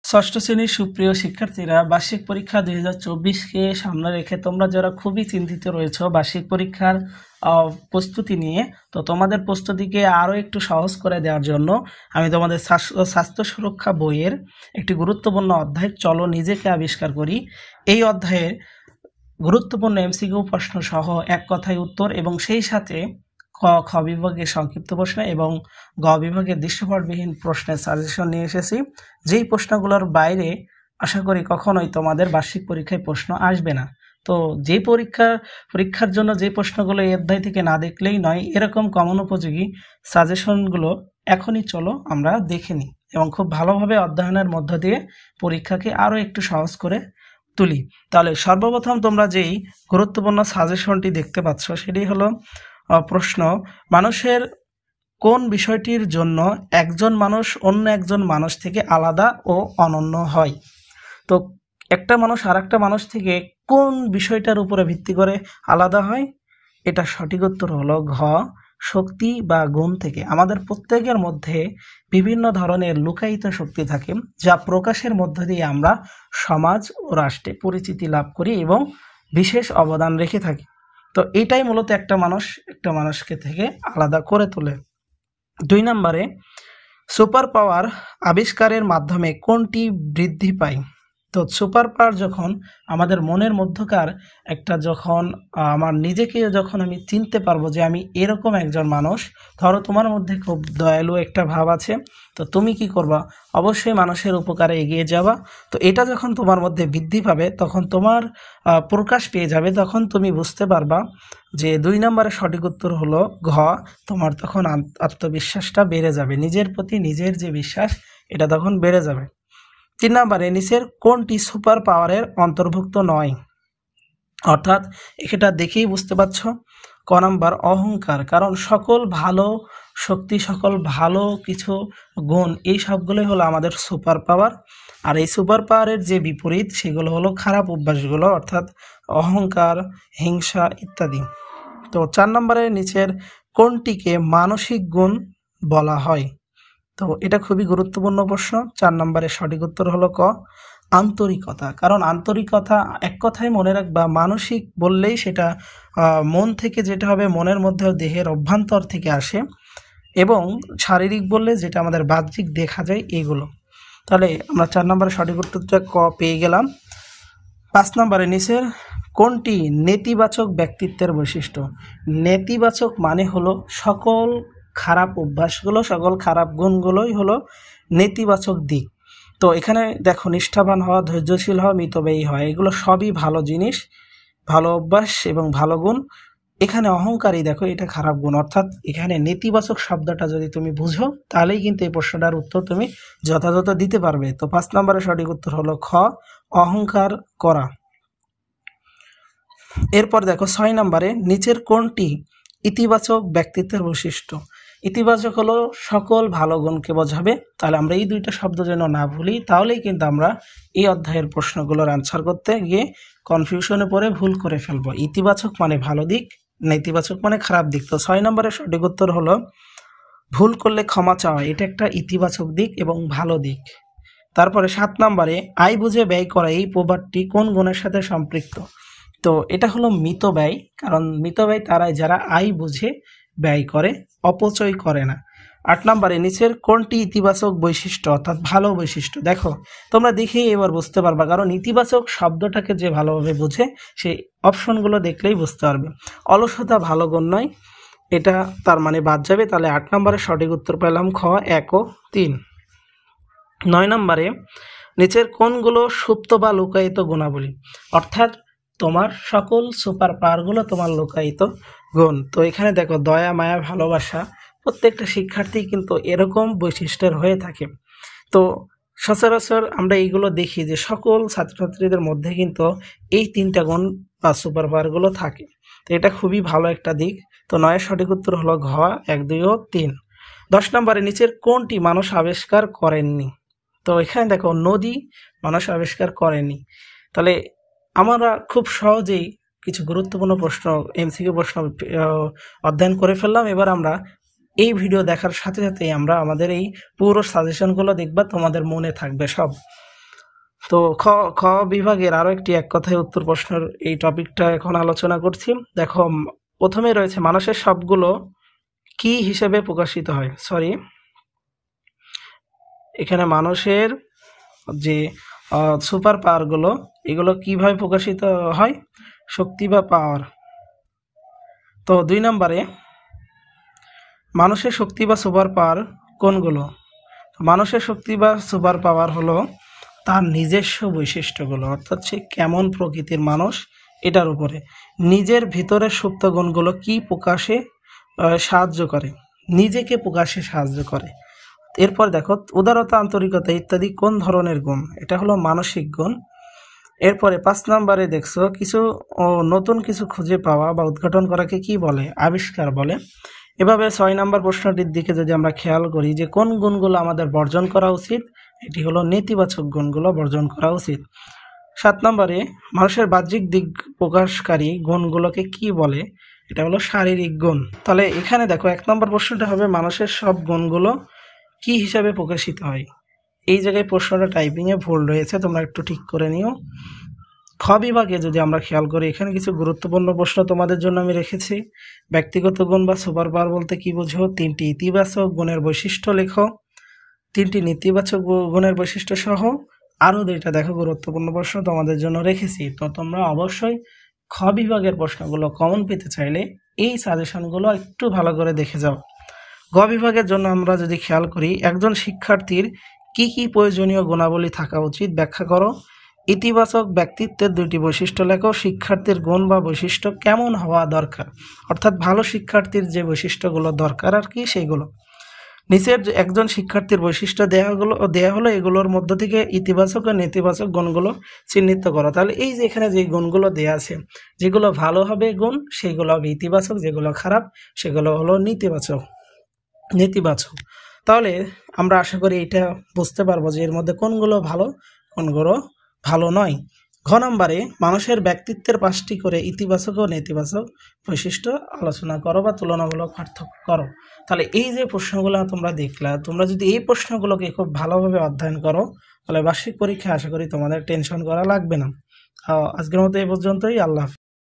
ষষ্ঠ শ্রেণীর সুপ্রিয় শিক্ষার্থীরা, বার্ষিক পরীক্ষা 2024কে সামনে রেখে তোমরা যারা খুবই চিন্তিত রয়েছো বার্ষিক পরীক্ষার প্রস্তুতি নিয়ে, তো তোমাদের প্রস্তুতিকে আরও একটু সহজ করে দেওয়ার জন্য আমি তোমাদের স্বাস্থ্য সুরক্ষা বইয়ের একটি গুরুত্বপূর্ণ অধ্যায় চলো নিজেকে আবিষ্কার করি। এই অধ্যায়ের গুরুত্বপূর্ণ এমসিকিউ প্রশ্ন সহ এক কথায় উত্তর এবং সেই সাথে খ বিভাগের সংক্ষিপ্ত প্রশ্ন এবং গ বিভাগের দৃশ্যপটবিহীন প্রশ্নের সাজেশন নিয়ে এসেছি। যেই প্রশ্নগুলোর বাইরে আশা করি কখনোই তোমাদের বার্ষিক পরীক্ষায় প্রশ্ন আসবে না। তো যে পরীক্ষার জন্য যে প্রশ্নগুলো এই অধ্যায় থেকে না দেখলেই নয়, এরকম কমন উপযোগী সাজেশনগুলো এখনই চলো আমরা দেখে নিই এবং খুব ভালোভাবে অধ্যয়নের মধ্য দিয়ে পরীক্ষাকে আরও একটু সহজ করে তুলি। তাহলে সর্বপ্রথম তোমরা যেই গুরুত্বপূর্ণ সাজেশনটি দেখতে পাচ্ছ সেটি হলো প্রশ্ন, মানুষের কোন বিষয়টির জন্য একজন মানুষ অন্য একজন মানুষ থেকে আলাদা ও অনন্য হয়? তো একটা মানুষ আর একটা মানুষ থেকে কোন বিষয়টার উপরে ভিত্তি করে আলাদা হয়? এটা সঠিক উত্তর হলো ঘ, শক্তি বা গুণ থেকে। আমাদের প্রত্যেকের মধ্যে বিভিন্ন ধরনের লুকায়িত শক্তি থাকে যা প্রকাশের মধ্য দিয়ে আমরা সমাজ ও রাষ্ট্রে পরিচিতি লাভ করি এবং বিশেষ অবদান রেখে থাকি। তো এটাই মূলত একটা মানুষকে থেকে আলাদা করে তোলে। 2 নম্বরে, সুপার পাওয়ার আবিষ্কারের মাধ্যমে কোনটি বৃদ্ধি পায়? তো সুপার পাওয়ার যখন আমাদের মনের মধ্যকার একটা আমার নিজেকে যখন আমি চিনতে পারবো যে আমি এরকম একজন মানুষ, ধরো তোমার মধ্যে খুব দয়ালু একটা ভাব আছে, তো তুমি কি করবা? অবশ্যই মানুষের উপকারে এগিয়ে যাবা। তো এটা যখন তোমার মধ্যে বৃদ্ধি পাবে তখন তোমার প্রকাশ পেয়ে যাবে, তখন তুমি বুঝতে পারবা যে 2 নম্বরের সঠিক উত্তর হলো ঘ, তোমার তখন আত্মবিশ্বাসটা বেড়ে যাবে, নিজের প্রতি নিজের যে বিশ্বাস এটা তখন বেড়ে যাবে। 3 নম্বরে, নিচের কোনটি সুপার পাওয়ারের অন্তর্ভুক্ত নয়? অর্থাৎ এটা দেখেই বুঝতে পারছ ক নাম্বার অহংকার, কারণ সকল ভালো শক্তি, সকল ভালো কিছু গুণ এই সবগুলোই হলো আমাদের সুপার পাওয়ার। আর এই সুপার পাওয়ারের যে বিপরীত সেগুলো হলো খারাপ অভ্যাসগুলো, অর্থাৎ অহংকার, হিংসা ইত্যাদি। তো 4 নম্বরে, নিচের কোনটিকে মানসিক গুণ বলা হয়? তো এটা খুবই গুরুত্বপূর্ণ প্রশ্ন। 4 নম্বরের সঠিক উত্তর হলো ক, আন্তরিকতা। কারণ আন্তরিকতা, এক কথায় মনে রাখবা, মানসিক বললেই সেটা মন থেকে যেটা হবে, মনের মধ্যে দেহের অভ্যন্তর থেকে আসে, এবং শারীরিক বললে যেটা আমাদের বাহ্যিক দেখা যায় এইগুলো। তাহলে আমরা 4 নম্বরের সঠিক উত্তরটা ক পেয়ে গেলাম। 5 নম্বরে, নিচের কোনটি নেতিবাচক ব্যক্তিত্বের বৈশিষ্ট্য? নেতিবাচক মানে হলো সকল খারাপ অভ্যাসগুলো, সকল খারাপ গুণগুলোই হলো নেতিবাচক দিক। তো এখানে দেখো, নিষ্ঠাবান হওয়া, ধৈর্যশীল হওয়া, মিতব্যয়ী হওয়া, এগুলো সবই ভালো জিনিস, ভালো অভ্যাস এবং ভালো গুণ। এখানে অহংকারী দেখো, এটা খারাপ গুণ। অর্থাৎ এখানে নেতিবাচক শব্দটা যদি তুমি বুঝো তাহলেই কিন্তু এই প্রশ্নটার উত্তর তুমি যথাযথ দিতে পারবে। তো 5 নম্বরের সঠিক উত্তর হলো খ, অহংকার করা। এরপর দেখো 6 নম্বরে, নিচের কোনটি ইতিবাচক ব্যক্তিত্বের বৈশিষ্ট্য? ইতিবাচক হলো সকল ভালো গুণকে বোঝাবে। তাহলে আমরা এই দুইটা শব্দ যেন না ভুলি, তাহলেই কিন্তু আমরা এই অধ্যায়ের প্রশ্নগুলোর আনসার করতে গিয়ে কনফিউশনে পড়ে ভুল করে ফেলবো। ইতিবাচক মানে ভালো দিক, নেতিবাচক মানে খারাপ দিক। তো 6 নম্বরের সঠিক উত্তর হলো ভুল করলে ক্ষমা চাওয়া, এটা একটা ইতিবাচক দিক এবং ভালো দিক। তারপরে 7 নম্বরে, আয় বুঝে ব্যয় করা, এই প্রবাদটি কোন গুণের সাথে সম্পৃক্ত? তো এটা হলো মিতব্যয়, কারণ মিতব্যয় তারাই যারা আয় বুঝে ব্যয় করে, অপচয় করে না। 8 নম্বরে, নিচের কোনটি ইতিবাচক বৈশিষ্ট্য অর্থাৎ ভালো বৈশিষ্ট্য? দেখো তোমরা দেখেই এবার বুঝতে পারবা, কারণ ইতিবাচক শব্দটাকে যে ভালোভাবে বুঝে সেই অপশনগুলো দেখলেই বুঝতে পারবে। অলসতা ভালো গুণ নয়, এটা তার মানে বাদ যাবে। তাহলে 8 নম্বরে সঠিক উত্তর পেলাম খ, 1 ও 3। 9 নম্বরে, নিচের কোনগুলো সুপ্ত বা লুকায়িত গুণাবলী? অর্থাৎ তোমার সকল সুপার পাওয়ারগুলো তোমার লুকায়িত গুণ। তো এখানে দেখো, দয়া, মায়া, ভালোবাসা, প্রত্যেকটা শিক্ষার্থী কিন্তু এরকম বৈশিষ্ট্যের হয়ে থাকে। তো সচরাচর আমরা এইগুলো দেখি যে সকল ছাত্রছাত্রীদের মধ্যে কিন্তু এই 3টা গুণ বা সুপার পাওয়ারগুলো থাকে। তো এটা খুবই ভালো একটা দিক। তো 9 সঠিক উত্তর হলো ঘ, 1, 2 ও 3। 10 নম্বরে, নিচের কোনটি মানুষ আবিষ্কার করেননি? তো এখানে দেখো, নদী মানুষ আবিষ্কার করেনি। তাহলে আমরা খুব সহজেই কিছু গুরুত্বপূর্ণ প্রশ্ন, এমসিকিউ প্রশ্ন অধ্যয়ন করে ফেললাম। এবার আমরা এই ভিডিও দেখার সাথে সাথেই আমরা আমাদের এই পুরো সাজেশনগুলো দেখবা, তোমাদের মনে থাকবে সব। তো খ খ বিভাগের আরো একটি এক কথায় উত্তর প্রশ্নের এই টপিকটা এখন আলোচনা করছি। দেখো, প্রথমে রয়েছে মানুষের সবগুলো কি হিসেবে প্রকাশিত হয়। সরি, এখানে মানুষের যে সুপার পাওয়ারগুলো, এগুলো কিভাবে প্রকাশিত হয়? শক্তি বা পাওয়ার। তো 2 নম্বরে মানুষের শক্তি বা সুপার পাওয়ার কোনগুলো? মানুষের শক্তি বা সুপার পাওয়ার হলো তার নিজস্ব বৈশিষ্ট্যগুলো, অর্থাৎ সে কেমন প্রকৃতির মানুষ এটার উপরে। নিজের ভিতরের সুপ্ত গুণগুলো কি প্রকাশে সাহায্য করে, নিজেকে প্রকাশে সাহায্য করে। এরপর দেখো, উদারতা, আন্তরিকতা ইত্যাদি কোন ধরনের গুণ? এটা হলো মানসিক গুণ। এরপরে 5 নম্বরে দেখছো কিছু নতুন কিছু খুঁজে পাওয়া বা উদ্ঘাটন করাকে কি বলে? আবিষ্কার বলে। এভাবে 6 নম্বর প্রশ্নটির দিকে যদি আমরা খেয়াল করি যে কোন গুণগুলো আমাদের বর্জন করা উচিত, এটি হলো নেতিবাচক গুণগুলো বর্জন করা উচিত। 7 নম্বরে মানুষের বাহ্যিক দিক প্রকাশকারী গুণগুলোকে কি বলে? এটা হলো শারীরিক গুণ। তাহলে এখানে দেখো 1 নম্বর প্রশ্নটা হবে মানুষের সব গুণগুলো কি হিসাবে প্রকাশিত হয়। এই জায়গায় প্রশ্নটা টাইপিংয়ে ভুল রয়েছে, তোমরা একটু ঠিক করে নিও। খ বিভাগে যদি আমরা খেয়াল করি, এখানে কিছু গুরুত্বপূর্ণ প্রশ্ন তোমাদের জন্য আমি রেখেছি। ব্যক্তিগত গুণ বা সুপার পাওয়ার বলতে কি বুঝো? 3টি ইতিবাচক গুণের বৈশিষ্ট্য লেখো, 3টি নেতিবাচক গুণের বৈশিষ্ট্য সহ আরও 2টা দেখো গুরুত্বপূর্ণ প্রশ্ন তোমাদের জন্য রেখেছি। তো তোমরা অবশ্যই খ বিভাগের প্রশ্নগুলো কমন পেতে চাইলে এই সাজেশনগুলো একটু ভালো করে দেখে যাও। গ বিভাগের জন্য আমরা যদি খেয়াল করি, একজন শিক্ষার্থীর কি কি প্রয়োজনীয় গুণাবলী থাকা উচিত ব্যাখ্যা করো। ইতিবাচক ব্যক্তিত্বের 2টি বৈশিষ্ট্য লেখো। শিক্ষার্থীর গুণ বা বৈশিষ্ট্য কেমন হওয়া দরকার, অর্থাৎ ভালো শিক্ষার্থীর যে বৈশিষ্ট্যগুলো দরকার আর কি সেইগুলো। নিচের একজন শিক্ষার্থীর বৈশিষ্ট্য দেয়া হলো, এগুলোর মধ্য থেকে ইতিবাচক ও নেতিবাচক গুণগুলো চিহ্নিত করো। তাহলে এই যে এখানে যে গুণগুলো দেয়া আছে, যেগুলো ভালো হবে গুণ সেগুলো হবে ইতিবাচক, যেগুলো খারাপ সেগুলো হলো নেতিবাচক। তাহলে আমরা আশা করি এটা বুঝতে পারবো যে এর মধ্যে কোনগুলো ভালো কোনগুলো ভালো নয়। ঘ নম্বরে মানুষের ব্যক্তিত্বের 5টি করে ইতিবাচক ও নেতিবাচক বৈশিষ্ট্য আলোচনা করো বা তুলনামূলক পার্থক্য করো। তাহলে এই যে প্রশ্নগুলো তোমরা দেখলা, তোমরা যদি এই প্রশ্নগুলোকে খুব ভালোভাবে অধ্যয়ন করো তাহলে বার্ষিক পরীক্ষা আশা করি তোমাদের টেনশন করা লাগবে না। আজকের মতো এই পর্যন্তই। আল্লাহ হাফেজ।